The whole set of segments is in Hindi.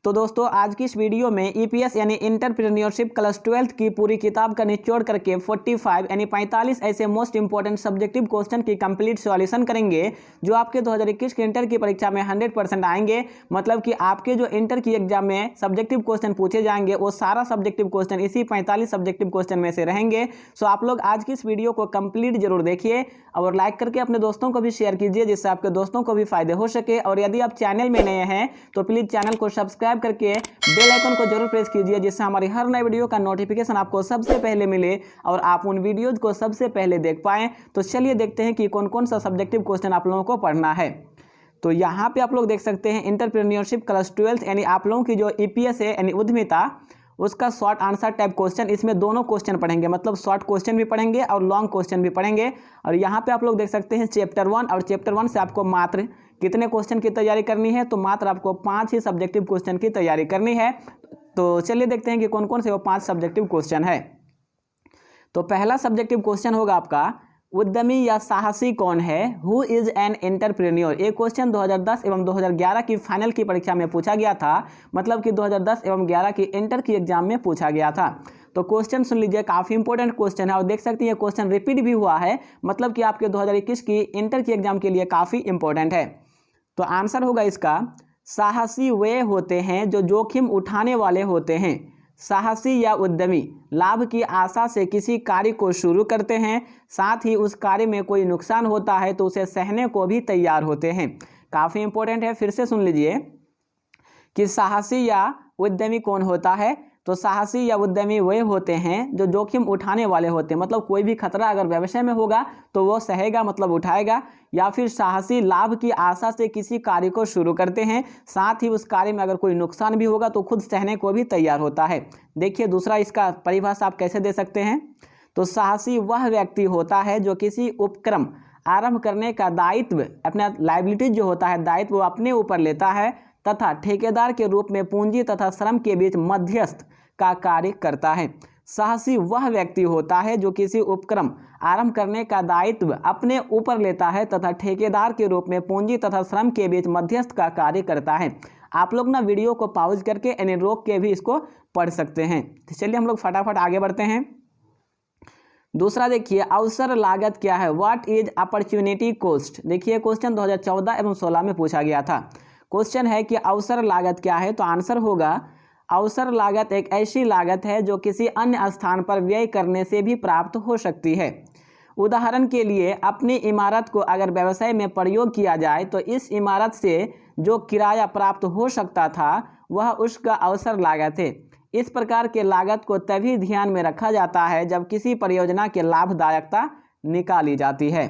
तो दोस्तों आज की इस वीडियो में ईपीएस यानी इंटरप्रेन्योरशिप क्लास 12 की पूरी किताब का निचोड़ करके 45 यानी 45 ऐसे मोस्ट इंपॉर्टेंट सब्जेक्टिव क्वेश्चन की कंप्लीट सॉल्यूशन करेंगे जो आपके 2021 के इंटर की परीक्षा में 100% आएंगे। मतलब कि आपके जो इंटर की एग्जाम में सब्जेक्टिव क्वेश्चन पूछे जाएंगे वो सारा सब्जेक्टिव क्वेश्चन इसी 45 सब्जेक्टिव क्वेश्चन में से रहेंगे। सो आप लोग आज की इस वीडियो को कंप्लीट जरूर देखिए और लाइक करके अपने दोस्तों को भी शेयर कीजिए जिससे आपके दोस्तों को भी फायदे हो सके। और यदि आप चैनल में नए हैं तो प्लीज चैनल को सब्सक्राइब करके बेल आइकन को जरूर प्रेस कीजिए जिससे हमारी हर नई वीडियो का नोटिफिकेशन आपको सबसे पहले मिले और आप उन वीडियोज को सबसे पहले देख पाएं। तो चलिए देखते हैं कि कौन कौन सा सब्जेक्टिव क्वेश्चन आप लोगों को पढ़ना है। तो यहाँ पे आप लोग देख सकते हैं इंटरप्रेन्योरशिप क्लास 12 यानी आप लोगों की जो ईपीएस है यानी उद्यमिता उसका शॉर्ट आंसर टाइप क्वेश्चन, इसमें दोनों क्वेश्चन पढ़ेंगे, मतलब शॉर्ट क्वेश्चन भी पढ़ेंगे और लॉन्ग क्वेश्चन भी पढ़ेंगे। और यहाँ पे आप लोग देख सकते हैं चैप्टर 1 और चैप्टर 1 से आपको मात्र कितने क्वेश्चन की तैयारी करनी है, तो मात्र आपको 5 ही सब्जेक्टिव क्वेश्चन की तैयारी करनी है। तो चलिए देखते हैं कि कौन कौन से वो 5 सब्जेक्टिव क्वेश्चन है। तो पहला सब्जेक्टिव क्वेश्चन होगा आपका उद्यमी या साहसी कौन है, हु इज एन एंटरप्रेन्योर। ये क्वेश्चन 2010 एवं 2011 की फाइनल की परीक्षा में पूछा गया था, मतलब कि 2010 एवं 11 की इंटर की एग्जाम में पूछा गया था। तो क्वेश्चन सुन लीजिए, काफ़ी इंपॉर्टेंट क्वेश्चन है और देख सकते हैं ये क्वेश्चन रिपीट भी हुआ है, मतलब कि आपके 2021 की इंटर की एग्जाम के लिए काफ़ी इंपॉर्टेंट है। तो आंसर होगा इसका, साहसी वे होते हैं जो जोखिम उठाने वाले होते हैं। साहसी या उद्यमी लाभ की आशा से किसी कार्य को शुरू करते हैं, साथ ही उस कार्य में कोई नुकसान होता है तो उसे सहने को भी तैयार होते हैं। काफ़ी इंपॉर्टेंट है, फिर से सुन लीजिए कि साहसी या उद्यमी कौन होता है। तो साहसी या उद्यमी वे होते हैं जो जोखिम उठाने वाले होते हैं, मतलब कोई भी खतरा अगर व्यवसाय में होगा तो वो सहेगा, मतलब उठाएगा। या फिर साहसी लाभ की आशा से किसी कार्य को शुरू करते हैं, साथ ही उस कार्य में अगर कोई नुकसान भी होगा तो खुद सहने को भी तैयार होता है। देखिए दूसरा इसका परिभाषा आप कैसे दे सकते हैं। तो साहसी वह व्यक्ति होता है जो किसी उपक्रम आरंभ करने का दायित्व, अपना लायबिलिटी जो होता है दायित्व वो अपने ऊपर लेता है तथा ठेकेदार के रूप में पूंजी तथा श्रम के बीच मध्यस्थ का कार्य करता है। साहसी वह व्यक्ति होता है जो किसी उपक्रम आरंभ करने का दायित्व अपने ऊपर लेता है तथा ठेकेदार के रूप में पूंजी तथा श्रम के बीच मध्यस्थ का कार्य करता है। आप लोग ना वीडियो को पॉज करके यानी रोक के भी इसको पढ़ सकते हैं। तो चलिए हम लोग फटाफट आगे बढ़ते हैं। दूसरा देखिए, अवसर लागत क्या है, व्हाट इज अपॉर्चुनिटी कॉस्ट। देखिए क्वेश्चन 2014 एवं 16 में पूछा गया था। क्वेश्चन है कि अवसर लागत क्या है, तो आंसर होगा अवसर लागत एक ऐसी लागत है जो किसी अन्य स्थान पर व्यय करने से भी प्राप्त हो सकती है। उदाहरण के लिए अपनी इमारत को अगर व्यवसाय में प्रयोग किया जाए तो इस इमारत से जो किराया प्राप्त हो सकता था वह उसका अवसर लागत है। इस प्रकार के लागत को तभी ध्यान में रखा जाता है जब किसी परियोजना की लाभदायकता निकाली जाती है।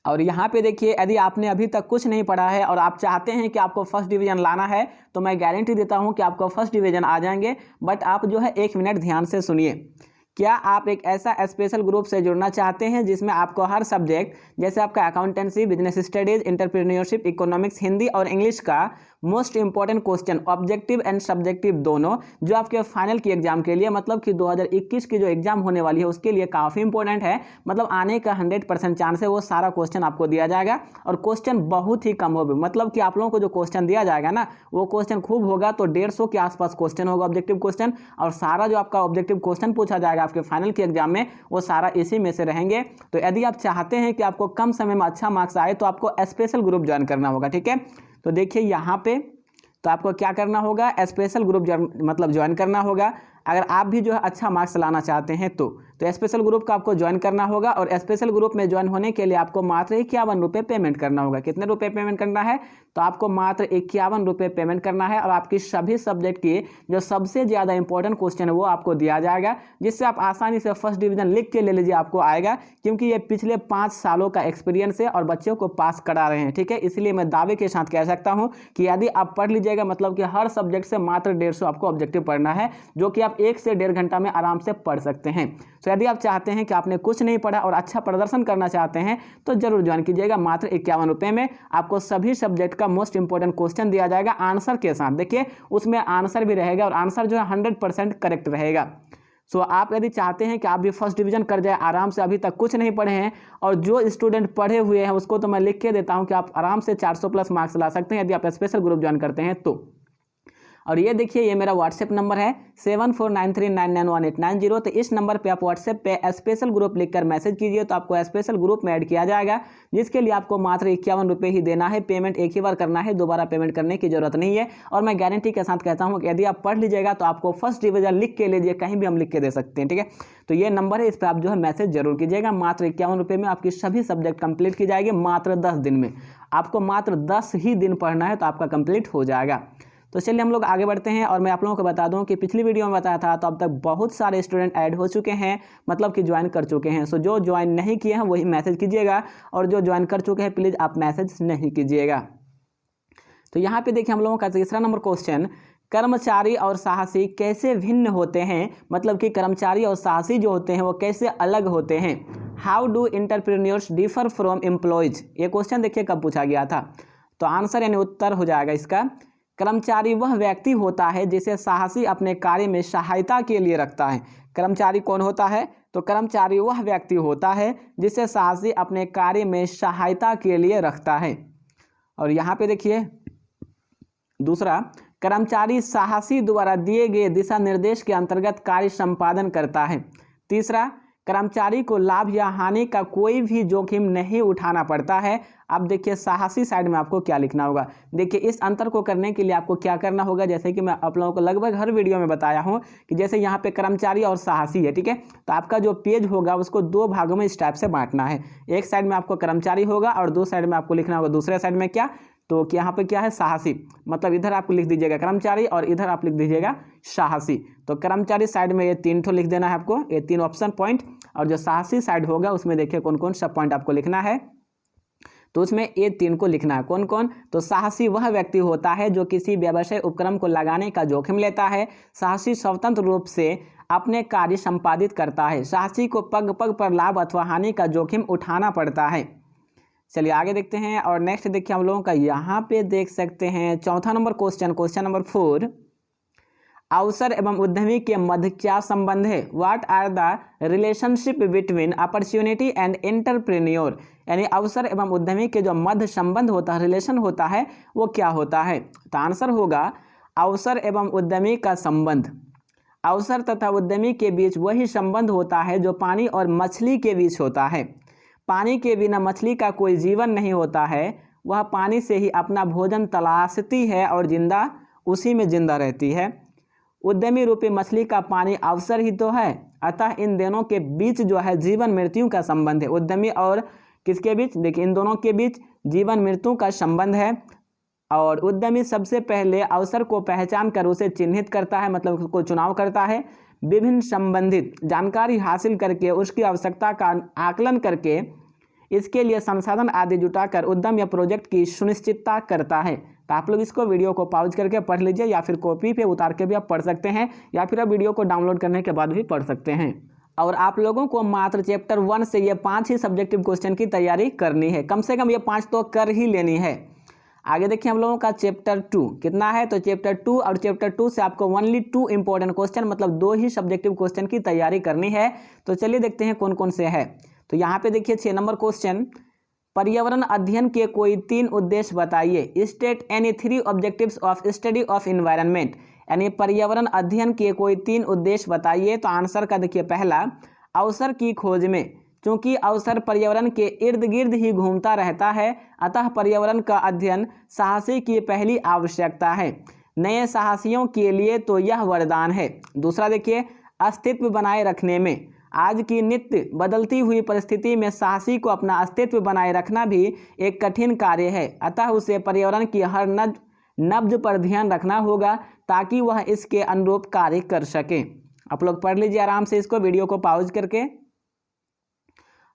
और यहाँ पे देखिए, यदि आपने अभी तक कुछ नहीं पढ़ा है और आप चाहते हैं कि आपको फर्स्ट डिवीजन लाना है तो मैं गारंटी देता हूँ कि आपको फर्स्ट डिवीजन आ जाएंगे। बट आप जो है 1 मिनट ध्यान से सुनिए। क्या आप एक ऐसा स्पेशल ग्रुप से जुड़ना चाहते हैं जिसमें आपको हर सब्जेक्ट जैसे आपका accountancy, business studies, entrepreneurship, economics, Hindi और इंग्लिश का most important question objective and subjective दोनों जो आपके फाइनल की एग्जाम के लिए, मतलब कि 2021 की जो एग्जाम होने वाली है उसके लिए काफ़ी इंपॉर्टेंट है, मतलब आने का 100% चांस है, वो सारा क्वेश्चन आपको दिया जाएगा। और क्वेश्चन बहुत ही कम होगा, मतलब कि आप लोगों को जो क्वेश्चन दिया जाएगा ना वो क्वेश्चन खूब होगा, तो 150 के आसपास क्वेश्चन होगा ऑब्जेक्टिव क्वेश्चन। और सारा जो आपका ऑब्जेक्टिव क्वेश्चन पूछा जाएगा आपके फाइनल की एग्जाम में वो सारा इसी में से रहेंगे। तो यदि आप चाहते हैं कि आपको कम समय में अच्छा मार्क्स आए तो आपको स्पेशल ग्रुप ज्वाइन करना होगा, ठीक है। तो देखिए यहाँ पे तो आपको क्या करना होगा, स्पेशल ग्रुप मतलब ज्वाइन करना होगा। अगर आप भी जो है अच्छा मार्क्स लाना चाहते हैं तो स्पेशल ग्रुप का आपको ज्वाइन करना होगा। और स्पेशल ग्रुप में ज्वाइन होने के लिए आपको मात्र 51 रुपये पेमेंट करना होगा। कितने रुपए पेमेंट करना है, तो आपको मात्र 51 रुपये पेमेंट करना है। और आपकी सभी सब्जेक्ट की जो सबसे ज़्यादा इंपॉर्टेंट क्वेश्चन है वो आपको दिया जाएगा, जिससे आप आसानी से फर्स्ट डिवीजन लिख के ले लीजिए, आपको आएगा। क्योंकि ये पिछले 5 सालों का एक्सपीरियंस है और बच्चों को पास करा रहे हैं, ठीक है। इसलिए मैं दावे के साथ कह सकता हूँ कि यदि आप पढ़ लीजिएगा, मतलब कि हर सब्जेक्ट से मात्र 150 आपको ऑब्जेक्टिव पढ़ना है, जो कि आप 1 से 1.5 घंटा में आराम से पढ़ सकते हैं। तो यदि आप चाहते हैं कि आपने कुछ नहीं पढ़ा और अच्छा प्रदर्शन करना चाहते हैं तो जरूर ज्वाइन कीजिएगा। मात्र 51 रुपये में आपको सभी सब्जेक्ट का मोस्ट इंपॉर्टेंट क्वेश्चन दिया जाएगा आंसर के साथ। देखिए उसमें आंसर भी रहेगा और आंसर जो है 100% करेक्ट रहेगा। सो आप यदि चाहते हैं कि आप भी फर्स्ट डिवीजन कर जाए आराम से, अभी तक कुछ नहीं पढ़े हैं और जो स्टूडेंट पढ़े हुए हैं उसको तो मैं लिख के देता हूं कि आप आराम से 400 प्लस मार्क्स ला सकते हैं यदि आप स्पेशल ग्रुप ज्वाइन करते हैं तो। और ये देखिए ये मेरा व्हाट्सएप नंबर है 7493991890। तो इस नंबर पे आप व्हाट्सएप पे स्पेशल ग्रुप लिखकर मैसेज कीजिए तो आपको स्पेशल ग्रुप में ऐड किया जाएगा, जिसके लिए आपको मात्र 51 रुपये ही देना है। पेमेंट एक ही बार करना है, दोबारा पेमेंट करने की जरूरत नहीं है। और मैं गारंटी के साथ कहता हूँ कि यदि आप पढ़ लीजिएगा तो आपको फर्स्ट डिवीजन लिख के लीजिए, कहीं भी हम लिख के दे सकते हैं, ठीक है। तो ये नंबर है, इस पर आप जो है मैसेज जरूर कीजिएगा। मात्र 51 रुपये में आपकी सभी सब्जेक्ट कंप्लीट की जाएगी, मात्र 10 दिन में। आपको मात्र 10 ही दिन पढ़ना है तो आपका कंप्लीट हो जाएगा। तो चलिए हम लोग आगे बढ़ते हैं। और मैं आप लोगों को बता दूं कि पिछली वीडियो में बताया था तो अब तक बहुत सारे स्टूडेंट ऐड हो चुके हैं, मतलब कि ज्वाइन कर चुके हैं। सो जो ज्वाइन नहीं किए हैं वही मैसेज कीजिएगा, और जो ज्वाइन कर चुके हैं प्लीज़ आप मैसेज नहीं कीजिएगा। तो यहाँ पे देखिए हम लोगों का तीसरा नंबर क्वेश्चन, कर्मचारी और साहसी कैसे भिन्न होते हैं, मतलब कि कर्मचारी और साहसी जो होते हैं वो कैसे अलग होते हैं। How do entrepreneurs differ from employees. ये क्वेश्चन देखिए कब पूछा गया था। तो आंसर यानी उत्तर हो जाएगा इसका, कर्मचारी वह व्यक्ति होता है जिसे साहसी अपने कार्य में सहायता के लिए रखता है। कर्मचारी कौन होता है? तो कर्मचारी वह व्यक्ति होता है जिसे साहसी अपने कार्य में सहायता के लिए रखता है। और यहाँ पे देखिए दूसरा, कर्मचारी साहसी द्वारा दिए गए दिशा निर्देश के अंतर्गत कार्य संपादन करता है। तीसरा, कर्मचारी को लाभ या हानि का कोई भी जोखिम नहीं उठाना पड़ता है। अब देखिए साहसी साइड में आपको क्या लिखना होगा। देखिए इस अंतर को करने के लिए आपको क्या करना होगा, जैसे कि मैं आप लोगों को लगभग हर वीडियो में बताया हूं कि जैसे यहाँ पे कर्मचारी और साहसी है, ठीक है। तो आपका जो पेज होगा उसको दो भागों में इस टाइप से बांटना है। एक साइड में आपको कर्मचारी होगा और दो साइड में आपको लिखना होगा दूसरे साइड में क्या, तो यहाँ पे क्या है साहसी, मतलब इधर आपको लिख दीजिएगा कर्मचारी और इधर आप लिख दीजिएगा साहसी। तो कर्मचारी साइड में ये 3 ठो लिख देना है आपको, ये 3 ऑप्शन पॉइंट। और जो साहसी साइड होगा उसमें देखिए कौन कौन सा पॉइंट आपको लिखना है, तो उसमें ये 3 को लिखना है। कौन कौन? तो साहसी वह व्यक्ति होता है जो किसी व्यवसाय उपक्रम को लगाने का जोखिम लेता है। साहसी स्वतंत्र रूप से अपने कार्य संपादित करता है। साहसी को पग पग पर लाभ अथवा हानि का जोखिम उठाना पड़ता है। चलिए आगे देखते हैं। और नेक्स्ट देखिए हम लोगों का यहाँ पे देख सकते हैं चौथा नंबर क्वेश्चन, क्वेश्चन नंबर 4, अवसर एवं उद्यमी के मध्य क्या संबंध है। What are the relationship between opportunity and entrepreneur. यानी अवसर एवं उद्यमी के जो मध्य संबंध होता है, रिलेशन होता है, वो क्या होता है। तो आंसर होगा अवसर एवं उद्यमी का संबंध। अवसर तथा उद्यमी के बीच वही संबंध होता है जो पानी और मछली के बीच होता है। पानी के बिना मछली का कोई जीवन नहीं होता है, वह पानी से ही अपना भोजन तलाशती है और जिंदा उसी में जिंदा रहती है। उद्यमी रूपी मछली का पानी अवसर ही तो है, अतः इन दोनों के बीच जो है जीवन मृत्यु का संबंध है। उद्यमी और किसके बीच? देखिए इन दोनों के बीच जीवन मृत्यु का संबंध है। और उद्यमी सबसे पहले अवसर को पहचान कर उसे चिन्हित करता है, मतलब उसको चुनाव करता है। विभिन्न संबंधित जानकारी हासिल करके उसकी आवश्यकता का आकलन करके इसके लिए संसाधन आदि जुटाकर उद्यम या प्रोजेक्ट की सुनिश्चितता करता है। तो आप लोग इसको वीडियो को पॉज करके पढ़ लीजिए, या फिर कॉपी पे उतार के भी आप पढ़ सकते हैं, या फिर आप वीडियो को डाउनलोड करने के बाद भी पढ़ सकते हैं। और आप लोगों को मात्र चैप्टर 1 से ये 5 ही सब्जेक्टिव क्वेश्चन की तैयारी करनी है, कम से कम ये 5 तो कर ही लेनी है। आगे देखिए हम लोगों का चैप्टर 2 कितना है। तो चैप्टर 2 और चैप्टर 2 से आपको ओनली 2 इंपॉर्टेंट क्वेश्चन, मतलब 2 ही सब्जेक्टिव क्वेश्चन की तैयारी करनी है। तो चलिए देखते हैं कौन कौन से है। तो यहाँ पे देखिए 6 नंबर क्वेश्चन, पर्यावरण अध्ययन के कोई 3 उद्देश्य बताइए। State any 3 objectives of study of environment. यानी पर्यावरण अध्ययन के कोई 3 उद्देश्य बताइए। तो आंसर का देखिए पहला, अवसर की खोज में, क्योंकि अवसर पर्यावरण के इर्द गिर्द ही घूमता रहता है, अतः पर्यावरण का अध्ययन साहसी की पहली आवश्यकता है। नए साहसियों के लिए तो यह वरदान है। दूसरा देखिए, अस्तित्व बनाए रखने में, आज की नित्य बदलती हुई परिस्थिति में साहसी को अपना अस्तित्व बनाए रखना भी एक कठिन कार्य है, अतः उसे पर्यावरण की हर नब्ज पर ध्यान रखना होगा ताकि वह इसके अनुरूप कार्य कर सके। आप लोग पढ़ लीजिए आराम से इसको, वीडियो को पॉज करके।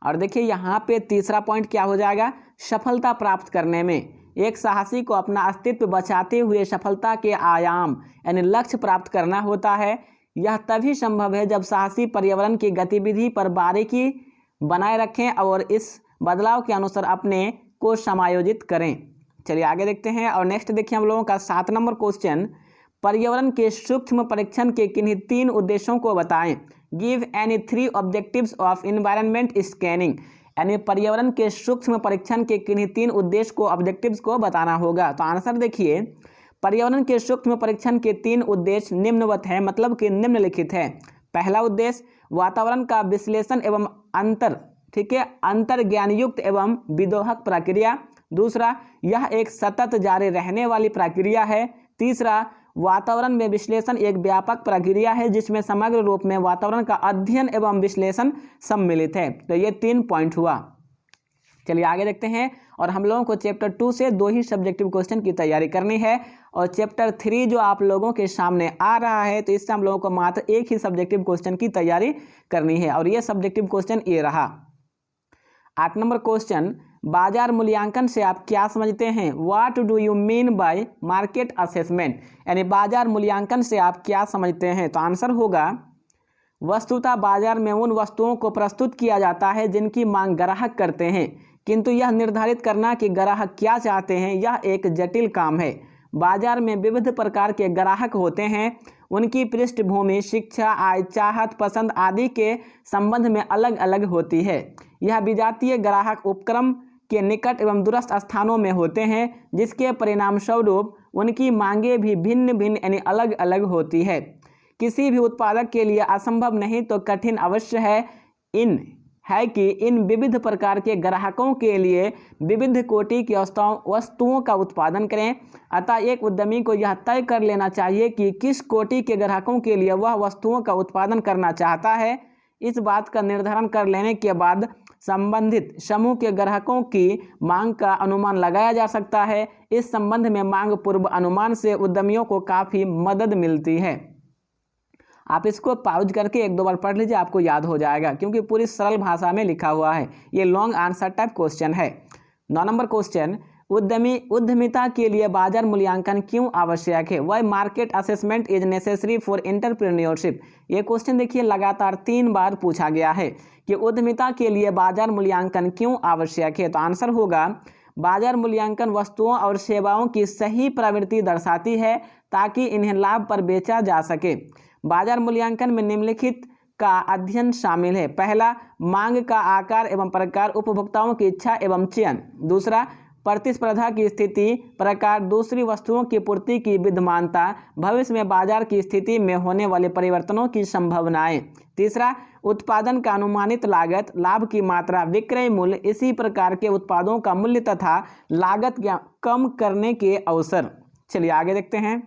और देखिए यहाँ पे तीसरा पॉइंट क्या हो जाएगा, सफलता प्राप्त करने में। एक साहसी को अपना अस्तित्व बचाते हुए सफलता के आयाम यानी लक्ष्य प्राप्त करना होता है। यह तभी संभव है जब साहसी पर्यावरण की गतिविधि पर बारीकी बनाए रखें और इस बदलाव के अनुसार अपने को समायोजित करें। चलिए आगे देखते हैं। और नेक्स्ट देखिए हम लोगों का 7 नंबर क्वेश्चन, पर्यावरण के सूक्ष्म परीक्षण के किन्हीं 3 उद्देश्यों को बताएं। Give any 3 objectives of environment scanning, यानी पर्यावरण के सूक्ष्म परीक्षण के किन्हीं 3 उद्देश्य को, ऑब्जेक्टिव्स को बताना होगा। तो आंसर देखिए, पर्यावरण के सूक्ष्म परीक्षण के 3 उद्देश्य निम्नवत हैं, मतलब कि निम्नलिखित है। पहला उद्देश्य वातावरण का विश्लेषण एवं अंतर ज्ञानयुक्त एवं विदोहक प्रक्रिया। दूसरा, यह एक सतत जारी रहने वाली प्रक्रिया है। तीसरा, वातावरण में विश्लेषण एक व्यापक प्रक्रिया है जिसमें समग्र रूप में वातावरण का अध्ययन एवं विश्लेषण सम्मिलित है। तो ये 3 पॉइंट हुआ। चलिए आगे देखते हैं। और हम लोगों को चैप्टर 2 से 2 ही सब्जेक्टिव क्वेश्चन की तैयारी करनी है, और चैप्टर 3 जो आप लोगों के सामने आ रहा है, तो इससे हम लोगों को मात्र एक ही सब्जेक्टिव क्वेश्चन की तैयारी करनी है, और ये सब्जेक्टिव क्वेश्चन ये रहा। 8 नंबर क्वेश्चन, बाजार मूल्यांकन से आप क्या समझते हैं? What do you mean by market assessment, यानी बाजार मूल्यांकन से आप क्या समझते हैं? तो आंसर होगा, वस्तुतः बाजार में उन वस्तुओं को प्रस्तुत किया जाता है जिनकी मांग ग्राहक करते हैं, किंतु यह निर्धारित करना कि ग्राहक क्या चाहते हैं यह एक जटिल काम है। बाजार में विविध प्रकार के ग्राहक होते हैं, उनकी पृष्ठभूमि, शिक्षा, आय, चाहत, पसंद आदि के संबंध में अलग अलग होती है। यह विजातीय ग्राहक उपक्रम के निकट एवं दूरस्थ स्थानों में होते हैं, जिसके परिणाम स्वरूप उनकी मांगें भी भिन्न भिन्न यानी अलग अलग होती है। किसी भी उत्पादक के लिए असंभव नहीं तो कठिन अवश्य है कि इन विविध प्रकार के ग्राहकों के लिए विविध कोटि की वस्तुओं का उत्पादन करें। अतः एक उद्यमी को यह तय कर लेना चाहिए कि किस कोटि के ग्राहकों के लिए वह वस्तुओं का उत्पादन करना चाहता है। इस बात का निर्धारण कर लेने के बाद संबंधित समूह के ग्राहकों की मांग का अनुमान लगाया जा सकता है। इस संबंध में मांग पूर्व अनुमान से उद्यमियों को काफ़ी मदद मिलती है। आप इसको पॉज करके 1-2 बार पढ़ लीजिए, आपको याद हो जाएगा, क्योंकि पूरी सरल भाषा में लिखा हुआ है। ये लॉन्ग आंसर टाइप क्वेश्चन है। 9 नंबर क्वेश्चन, उद्यमिता के लिए बाजार मूल्यांकन क्यों आवश्यक है? Why market assessment is necessary for entrepreneurship. ये क्वेश्चन देखिए लगातार 3 बार पूछा गया है कि उद्यमिता के लिए बाजार मूल्यांकन क्यों आवश्यक है। तो आंसर होगा, बाजार मूल्यांकन वस्तुओं और सेवाओं की सही प्रवृत्ति दर्शाती है ताकि इन्हें लाभ पर बेचा जा सके। बाजार मूल्यांकन में निम्नलिखित का अध्ययन शामिल है। पहला, मांग का आकार एवं प्रकार, उपभोक्ताओं की इच्छा एवं चयन। दूसरा, प्रतिस्पर्धा की स्थिति प्रकार। दूसरी, वस्तुओं की पूर्ति की विद्यमानता, भविष्य में बाजार की स्थिति में होने वाले परिवर्तनों की संभावनाएं। तीसरा, उत्पादन का अनुमानित लागत, लाभ की मात्रा, विक्रय मूल्य, इसी प्रकार के उत्पादों का मूल्य तथा लागत कम करने के अवसर। चलिए आगे देखते हैं।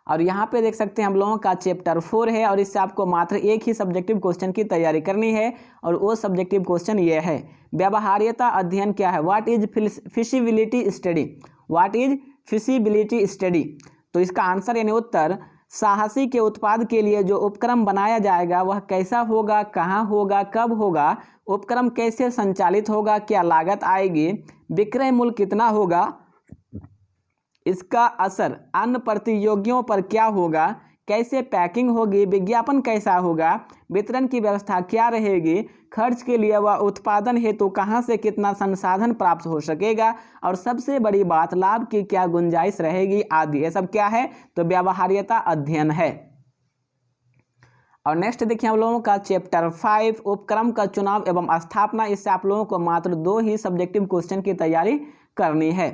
और यहाँ पे देख सकते हैं हम लोगों का चैप्टर 4 है, और इससे आपको मात्र एक ही सब्जेक्टिव क्वेश्चन की तैयारी करनी है, और वो सब्जेक्टिव क्वेश्चन ये है, व्यवहार्यता अध्ययन क्या है? What is feasibility study? What is feasibility study? तो इसका आंसर यानी उत्तर, साहसी के उत्पाद के लिए जो उपक्रम बनाया जाएगा वह कैसा होगा, कहाँ होगा, कब होगा, उपक्रम कैसे संचालित होगा, क्या लागत आएगी, विक्रय मूल्य कितना होगा, इसका असर अन्य प्रतियोगियों पर क्या होगा, कैसे पैकिंग होगी, विज्ञापन कैसा होगा, वितरण की व्यवस्था क्या रहेगी, खर्च के लिए व उत्पादन हेतु कहां से कितना संसाधन प्राप्त हो सकेगा, और सबसे बड़ी बात लाभ की क्या गुंजाइश रहेगी आदि। ये सब क्या है? तो व्यवहार्यता अध्ययन है। और नेक्स्ट देखिए हम लोगों का चैप्टर 5, उपक्रम का चुनाव एवं स्थापना। इससे आप लोगों को मात्र 2 ही सब्जेक्टिव क्वेश्चन की तैयारी करनी है।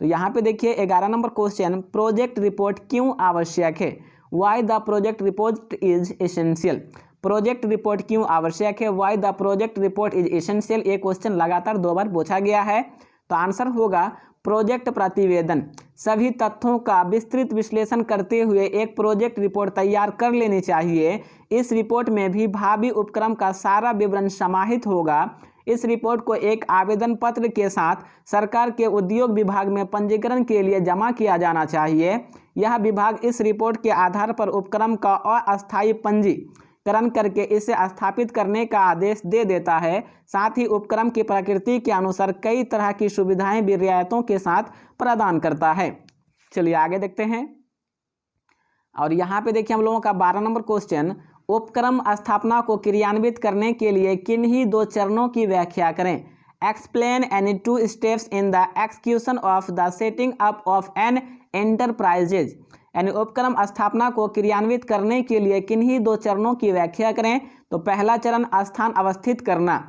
तो यहाँ पे देखिए 11 नंबर क्वेश्चन, प्रोजेक्ट रिपोर्ट क्यों आवश्यक है? Why the project report is essential. Project report क्यों आवश्यक है? Why the project report is essential. ये क्वेश्चन लगातार 2 बार पूछा गया है। तो आंसर होगा, प्रोजेक्ट प्रतिवेदन सभी तथ्यों का विस्तृत विश्लेषण करते हुए एक प्रोजेक्ट रिपोर्ट तैयार कर लेनी चाहिए। इस रिपोर्ट में भी भावी उपक्रम का सारा विवरण समाहित होगा। इस रिपोर्ट को एक आवेदन पत्र के साथ सरकार के उद्योग विभाग में पंजीकरण के लिए जमा किया जाना चाहिए। यह विभाग इस रिपोर्ट के आधार पर उपक्रम का अस्थायी पंजीकरण करके इसे स्थापित करने का आदेश दे देता है। साथ ही उपक्रम की प्रकृति के अनुसार कई तरह की सुविधाएं भी रियायतों के साथ प्रदान करता है। चलिए आगे देखते हैं। और यहाँ पे देखिए हम लोगों का 12 नंबर क्वेश्चन, उपक्रम स्थापना को क्रियान्वित करने के लिए किन्हीं 2 चरणों की व्याख्या करें। Explain any 2 steps in the execution of the setting up of an enterprises. यानी उपक्रम स्थापना को क्रियान्वित करने के लिए किन्हीं 2 चरणों की व्याख्या करें। तो पहला चरण स्थान अवस्थित करना।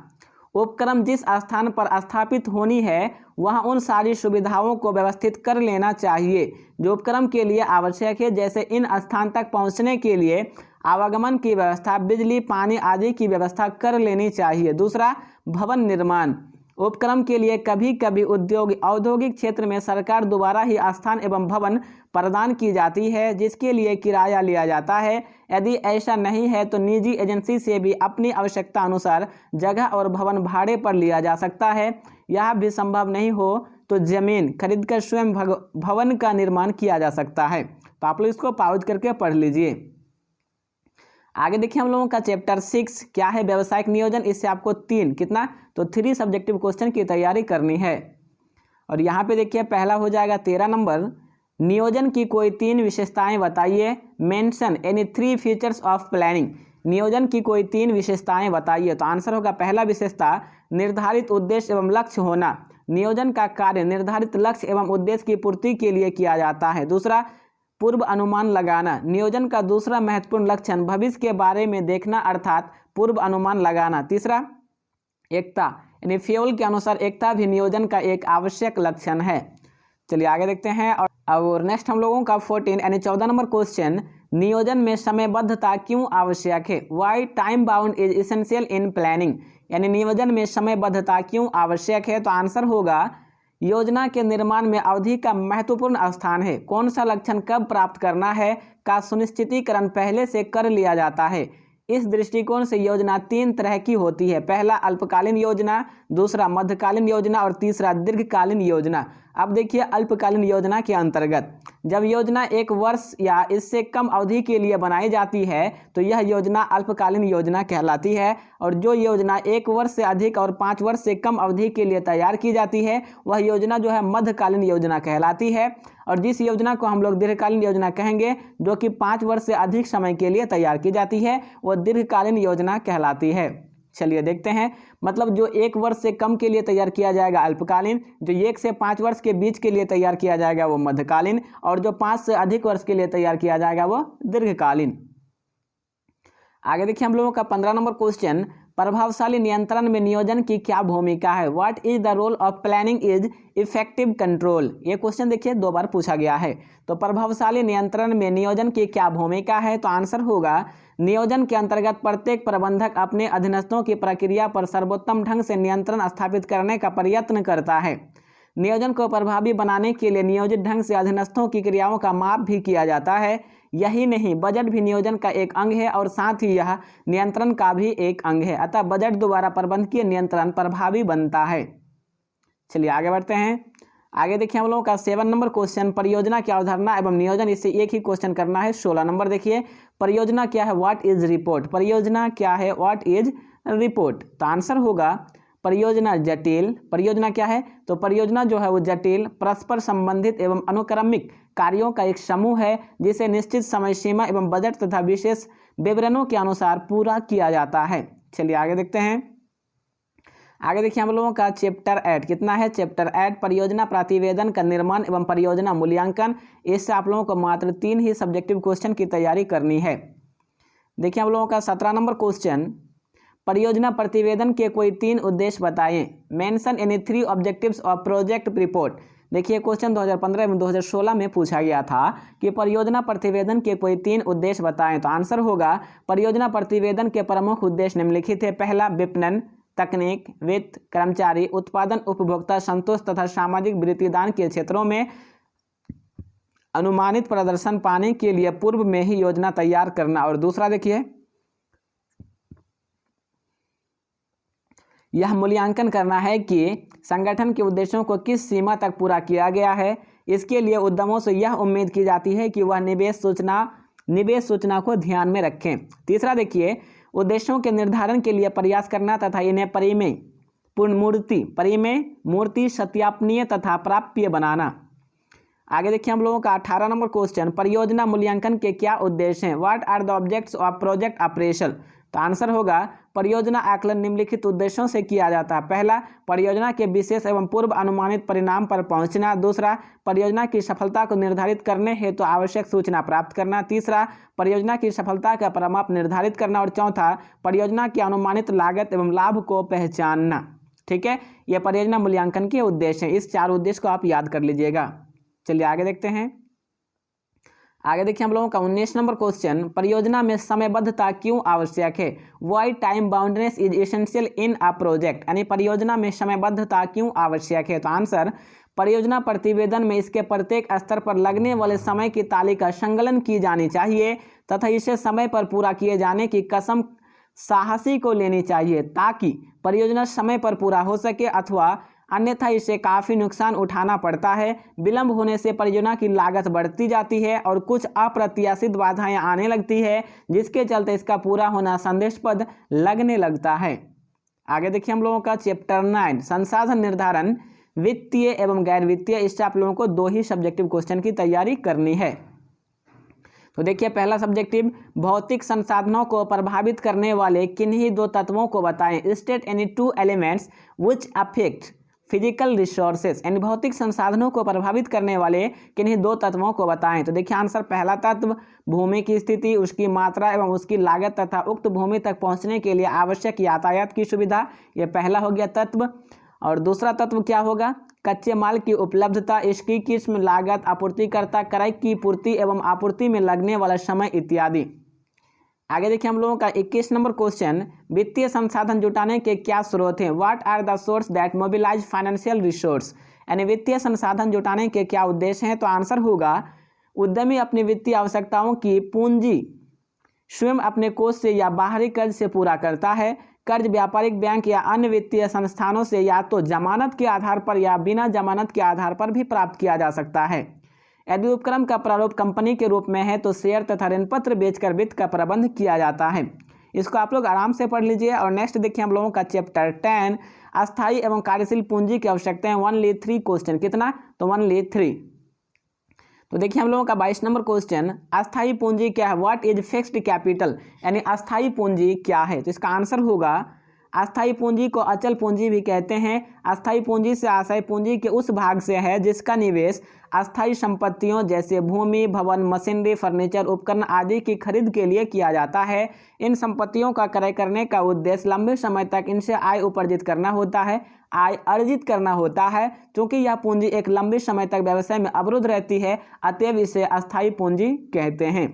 उपक्रम जिस स्थान पर स्थापित होनी है वहां उन सारी सुविधाओं को व्यवस्थित कर लेना चाहिए जो उपक्रम के लिए आवश्यक है, जैसे इन स्थान तक पहुंचने के लिए आवागमन की व्यवस्था, बिजली, पानी आदि की व्यवस्था कर लेनी चाहिए। दूसरा, भवन निर्माण। उपक्रम के लिए कभी कभी औद्योगिक क्षेत्र में सरकार द्वारा ही स्थान एवं भवन प्रदान की जाती है जिसके लिए किराया लिया जाता है। यदि ऐसा नहीं है तो निजी एजेंसी से भी अपनी आवश्यकता अनुसार जगह और भवन भाड़े पर लिया जा सकता है। यह भी संभव नहीं हो तो जमीन खरीदकर स्वयं भवन का निर्माण किया जा सकता है। तो आप लोग इसको पॉज करके पढ़ लीजिए। आगे देखिए हम लोगों का चैप्टर 6 क्या है, व्यवसायिक नियोजन। इससे आपको 3 सब्जेक्टिव क्वेश्चन की तैयारी करनी है। और यहाँ पे देखिए पहला हो जाएगा 13 नंबर, नियोजन की कोई 3 विशेषताएं बताइए। Mention any 3 features of planning. नियोजन की कोई 3 विशेषताएं बताइए। तो आंसर होगा पहला विशेषता निर्धारित उद्देश्य एवं लक्ष्य होना। नियोजन का कार्य निर्धारित लक्ष्य एवं उद्देश्य की पूर्ति के लिए किया जाता है। दूसरा, पूर्व अनुमान लगाना। नियोजन का दूसरा महत्वपूर्ण लक्षण भविष्य के बारे में देखना अर्थात पूर्व अनुमान लगाना। तीसरा, एकता यानी फ्यूल के अनुसार एकता भी नियोजन का एक आवश्यक लक्षण है। चलिए आगे देखते हैं। और नेक्स्ट हम लोगों का 14 यानी 14 नंबर क्वेश्चन, नियोजन में समयबद्धता क्यों आवश्यक है। Why time bound is essential in planning. यानी नियोजन में समयबद्धता क्यों आवश्यक है। तो आंसर होगा योजना के निर्माण में अवधि का महत्वपूर्ण स्थान है। कौन सा लक्षण कब प्राप्त करना है का सुनिश्चितीकरण पहले से कर लिया जाता है। इस दृष्टिकोण से योजना 3 तरह की होती है। पहला अल्पकालीन योजना, दूसरा मध्यकालीन योजना और तीसरा दीर्घकालीन योजना। अब देखिए अल्पकालीन योजना के अंतर्गत जब योजना 1 वर्ष या इससे कम अवधि के लिए बनाई जाती है तो यह योजना अल्पकालीन योजना कहलाती है। और जो योजना 1 वर्ष से अधिक और 5 वर्ष से कम अवधि के लिए तैयार की जाती है वह योजना जो है मध्यकालीन योजना कहलाती है। और जिस योजना को हम लोग दीर्घकालीन योजना कहेंगे जो कि 5 वर्ष से अधिक समय के लिए तैयार की जाती है वह दीर्घकालीन योजना कहलाती है। चलिए देखते हैं, मतलब जो 1 वर्ष से कम के लिए तैयार किया जाएगा अल्पकालीन, जो 1 से 5 वर्ष के बीच के लिए तैयार किया जाएगा वो मध्यकालीन, और जो 5 से अधिक वर्ष के लिए तैयार किया जाएगा वो दीर्घकालीन। आगे देखिए हम लोगों का 15 नंबर क्वेश्चन, प्रभावशाली नियंत्रण में नियोजन की क्या भूमिका है। What is the role of planning is effective control. ये क्वेश्चन देखिए 2 बार पूछा गया है। तो प्रभावशाली नियंत्रण में नियोजन की क्या भूमिका है। तो आंसर होगा नियोजन के अंतर्गत प्रत्येक प्रबंधक अपने अधीनस्थों की प्रक्रिया पर सर्वोत्तम ढंग से नियंत्रण स्थापित करने का प्रयत्न करता है। नियोजन को प्रभावी बनाने के लिए नियोजित ढंग से अधीनस्थों की क्रियाओं का माप भी किया जाता है। यही नहीं, बजट भी नियोजन का एक अंग है और साथ ही यह नियंत्रण का भी एक अंग है। अतः बजट द्वारा प्रबंधकीय नियंत्रण प्रभावी बनता है। चलिए आगे बढ़ते हैं। आगे देखिए हम लोगों का 7 नंबर क्वेश्चन, परियोजना की अवधारणा एवं नियोजन। इससे एक ही क्वेश्चन करना है। 16 नंबर देखिए, परियोजना क्या है, व्हाट इज रिपोर्ट। परियोजना क्या है, व्हाट इज रिपोर्ट। तो आंसर होगा परियोजना जटिल। परियोजना क्या है, तो परियोजना जो है वो जटिल, परस्पर संबंधित एवं अनुक्रमिक कार्यों का एक समूह है जिसे निश्चित समय सीमा एवं बजट तथा विशेष विवरणों के अनुसार पूरा किया जाता है। चलिए आगे देखते हैं। आगे देखिए हम लोगों का चैप्टर 8 कितना है, चैप्टर 8 परियोजना प्रतिवेदन का निर्माण एवं परियोजना मूल्यांकन। इससे आप लोगों को मात्र 3 ही सब्जेक्टिव क्वेश्चन की तैयारी करनी है। देखिए हम लोगों का 17 नंबर क्वेश्चन, परियोजना प्रतिवेदन के कोई 3 उद्देश्य बताएं। Mention any 3 objectives of project report. देखिए क्वेश्चन 2015 एवं 2016 में पूछा गया था कि परियोजना प्रतिवेदन के कोई 3 उद्देश्य बताएं। तो आंसर होगा परियोजना प्रतिवेदन के प्रमुख उद्देश्य निम्नलिखित है। पहला, विपणन, तकनीक, वित्त, कर्मचारी, उत्पादन, उपभोक्ता संतोष तथा सामाजिक वृत्तिदान के क्षेत्रों में अनुमानित प्रदर्शन पाने के लिए पूर्व में ही योजना तैयार करना। और दूसरा देखिए, यह मूल्यांकन करना है कि संगठन के उद्देश्यों को किस सीमा तक पूरा किया गया है। इसके लिए उद्यमों से यह उम्मीद की जाती है कि वह निवेश सूचना को ध्यान में रखें। तीसरा देखिए, उद्देश्यों के निर्धारण के लिए प्रयास करना तथा इन्हें परिमेय मूर्ति सत्यापनीय तथा प्राप्य बनाना। आगे देखिए हम लोगों का 18 नंबर क्वेश्चन, परियोजना मूल्यांकन के क्या उद्देश्य हैं। What are the objects of project appraisal. तो आंसर होगा परियोजना आकलन निम्नलिखित उद्देश्यों से किया जाता है। पहला, परियोजना के विशेष एवं पूर्व अनुमानित परिणाम पर पहुंचना। दूसरा, परियोजना की सफलता को निर्धारित करने हेतु आवश्यक सूचना प्राप्त करना। तीसरा, परियोजना की सफलता का परिमाप निर्धारित करना। और चौथा, परियोजना की अनुमानित लागत एवं लाभ को पहचानना। ठीक है, यह परियोजना मूल्यांकन के उद्देश्य हैं। इस 4 उद्देश्य को आप याद कर लीजिएगा। चलिए आगे देखते हैं। आगे देखिए हम लोगों का 19 नंबर क्वेश्चन, परियोजना में समयबद्धता क्यों आवश्यक है? Why time boundariness is essential in a project, यानी परियोजना में समयबद्धता क्यों आवश्यक है? तो आंसर, परियोजना प्रतिवेदन में इसके प्रत्येक स्तर पर लगने वाले समय की तालिका संकलन की जानी चाहिए तथा इसे समय पर पूरा किए जाने की कसम साहसी को लेनी चाहिए ताकि परियोजना समय पर पूरा हो सके, अथवा अन्यथा इसे काफ़ी नुकसान उठाना पड़ता है। विलंब होने से परियोजना की लागत बढ़ती जाती है और कुछ अप्रत्याशित बाधाएं आने लगती है, जिसके चलते इसका पूरा होना संदेहास्पद लगने लगता है। आगे देखिए हम लोगों का चैप्टर 9, संसाधन निर्धारण, वित्तीय एवं गैर वित्तीय। इससे आप लोगों को 2 ही सब्जेक्टिव क्वेश्चन की तैयारी करनी है। तो देखिए पहला सब्जेक्टिव, भौतिक संसाधनों को प्रभावित करने वाले किन्हीं 2 तत्वों को बताएं। State any 2 elements which affect physical resources, यानी भौतिक संसाधनों को प्रभावित करने वाले किन्हीं 2 तत्वों को बताएं। तो देखिए आंसर, पहला तत्व भूमि की स्थिति, उसकी मात्रा एवं उसकी लागत तथा उक्त भूमि तक पहुंचने के लिए आवश्यक यातायात की सुविधा। यह पहला हो गया तत्व। और दूसरा तत्व क्या होगा? कच्चे माल की उपलब्धता, इसकी किस्म, लागत, आपूर्तिकर्ता, क्रय की पूर्ति एवं आपूर्ति में लगने वाला समय इत्यादि। आगे देखिए हम लोगों का 21 नंबर क्वेश्चन, वित्तीय संसाधन जुटाने के क्या स्रोत हैं? What are the source that mobilize financial resource, यानी वित्तीय संसाधन जुटाने के क्या उद्देश्य हैं? तो आंसर होगा, उद्यमी अपनी वित्तीय आवश्यकताओं की पूंजी स्वयं अपने कोष से या बाहरी कर्ज से पूरा करता है। कर्ज व्यापारिक बैंक या अन्य वित्तीय संस्थानों से या तो जमानत के आधार पर या बिना जमानत के आधार पर भी प्राप्त किया जा सकता है। यदि उपक्रम का प्रारूप कंपनी के रूप में है तो शेयर तथा ऋण पत्र बेचकर वित्त का प्रबंध किया जाता है। इसको आप लोग आराम से पढ़ लीजिए। और नेक्स्ट देखिए हम लोगों का चैप्टर 10, अस्थायी एवं कार्यशील पूंजी की आवश्यकता है। 1 3 क्वेश्चन, कितना? तो 1 3। तो देखिए हम लोगों का 22 नंबर क्वेश्चन, अस्थायी पूंजी क्या है? व्हाट इज फिक्स्ड कैपिटल, यानी अस्थायी पूंजी क्या है? तो इसका आंसर होगा, अस्थायी पूंजी को अचल पूंजी भी कहते हैं। अस्थायी पूंजी से आशय पूंजी के उस भाग से है जिसका निवेश अस्थायी संपत्तियों जैसे भूमि, भवन, मशीनरी, फर्नीचर, उपकरण आदि की खरीद के लिए किया जाता है। इन संपत्तियों का क्रय करने का उद्देश्य लंबे समय तक इनसे आय उपार्जित करना होता है, आय अर्जित करना होता है। क्योंकि यह पूंजी एक लंबे समय तक व्यवसाय में अवरुद्ध रहती है, अतएव इसे अस्थायी पूंजी कहते हैं।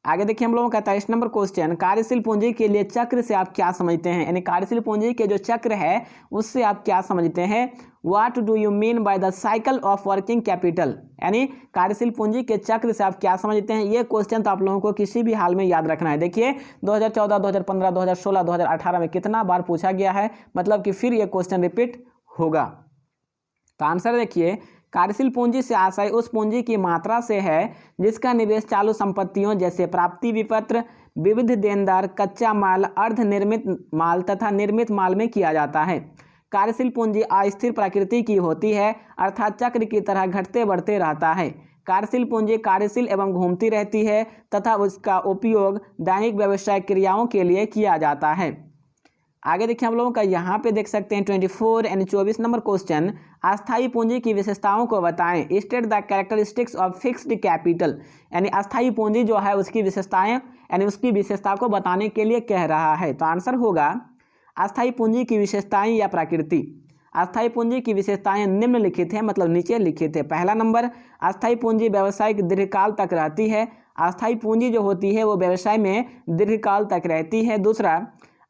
आगे देखिए हम लोगों का 23 नंबर क्वेश्चन, कार्यशील पूंजी के लिए चक्र से आप क्या समझते हैं? यानी कार्यशील पूंजी के जो चक्र है उससे आप क्या समझते हैं? What do you mean by the cycle of working capital, यानी कार्यशील पूंजी के चक्र से आप क्या समझते हैं? ये क्वेश्चन तो आप लोगों को किसी भी हाल में याद रखना है। देखिए 2014, 2015, 2016, 2018 में कितना बार पूछा गया है, मतलब कि फिर ये क्वेश्चन रिपीट होगा। तो आंसर देखिए, कार्यशील पूंजी से आशय उस पूंजी की मात्रा से है जिसका निवेश चालू संपत्तियों जैसे प्राप्ति विपत्र, विविध देनदार, कच्चा माल, अर्ध निर्मित माल तथा निर्मित माल में किया जाता है। कार्यशील पूंजी अस्थिर प्रकृति की होती है, अर्थात चक्र की तरह घटते बढ़ते रहता है। कार्यशील पूंजी कार्यशील एवं घूमती रहती है तथा उसका उपयोग दैनिक व्यवसायिक क्रियाओं के लिए किया जाता है। आगे देखिए हम लोगों का यहाँ पे देख सकते हैं 24 यानी 24 नंबर क्वेश्चन, अस्थायी पूंजी की विशेषताओं को बताएं। State the characteristics of fixed capital, यानी अस्थायी पूंजी जो है उसकी विशेषताएं, यानी उसकी विशेषता को बताने के लिए कह रहा है। तो आंसर होगा, अस्थायी पूंजी की विशेषताएं या प्रकृति। अस्थायी पूंजी की विशेषताएं निम्नलिखित हैं, मतलब नीचे लिखित है। पहला नंबर, अस्थायी पूंजी व्यवसायिक दीर्घकाल तक रहती है। अस्थायी पूंजी जो होती है वो व्यवसाय में दीर्घकाल तक रहती है। दूसरा,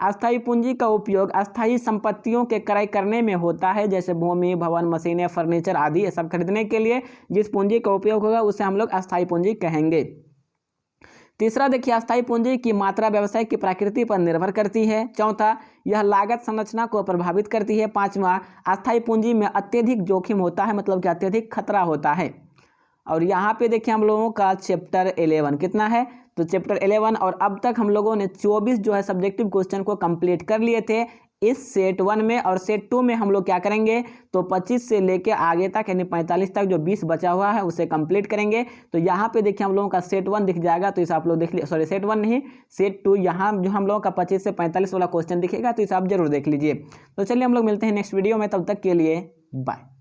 अस्थायी पूंजी का उपयोग अस्थायी संपत्तियों के क्रय करने में होता है, जैसे भूमि, भवन, मशीनें, फर्नीचर आदि ये सब खरीदने के लिए जिस पूंजी का उपयोग होगा उसे हम लोग अस्थायी पूंजी कहेंगे। तीसरा देखिए, अस्थायी पूंजी की मात्रा व्यवसाय की प्रकृति पर निर्भर करती है। चौथा, यह लागत संरचना को प्रभावित करती है। पांचवा, अस्थायी पूंजी में अत्यधिक जोखिम होता है, मतलब कि अत्यधिक खतरा होता है। और यहाँ पे देखिए हम लोगों का चैप्टर 11 कितना है? तो चैप्टर 11, और अब तक हम लोगों ने 24 जो है सब्जेक्टिव क्वेश्चन को कंप्लीट कर लिए थे। इस सेट 1 में और सेट 2 में हम लोग क्या करेंगे, तो 25 से लेके आगे तक यानी 45 तक जो 20 बचा हुआ है उसे कंप्लीट करेंगे। तो यहाँ पे देखिए हम लोगों का सेट 1 दिख जाएगा, तो इसे आप लोग देख लीजिए, सॉरी सेट 1 नहीं सेट 2, यहाँ जो हम लोगों का 25 से 45 वाला क्वेश्चन दिखेगा, तो इसे आप जरूर देख लीजिए। तो चलिए हम लोग मिलते हैं नेक्स्ट वीडियो में, तब तक के लिए बाय।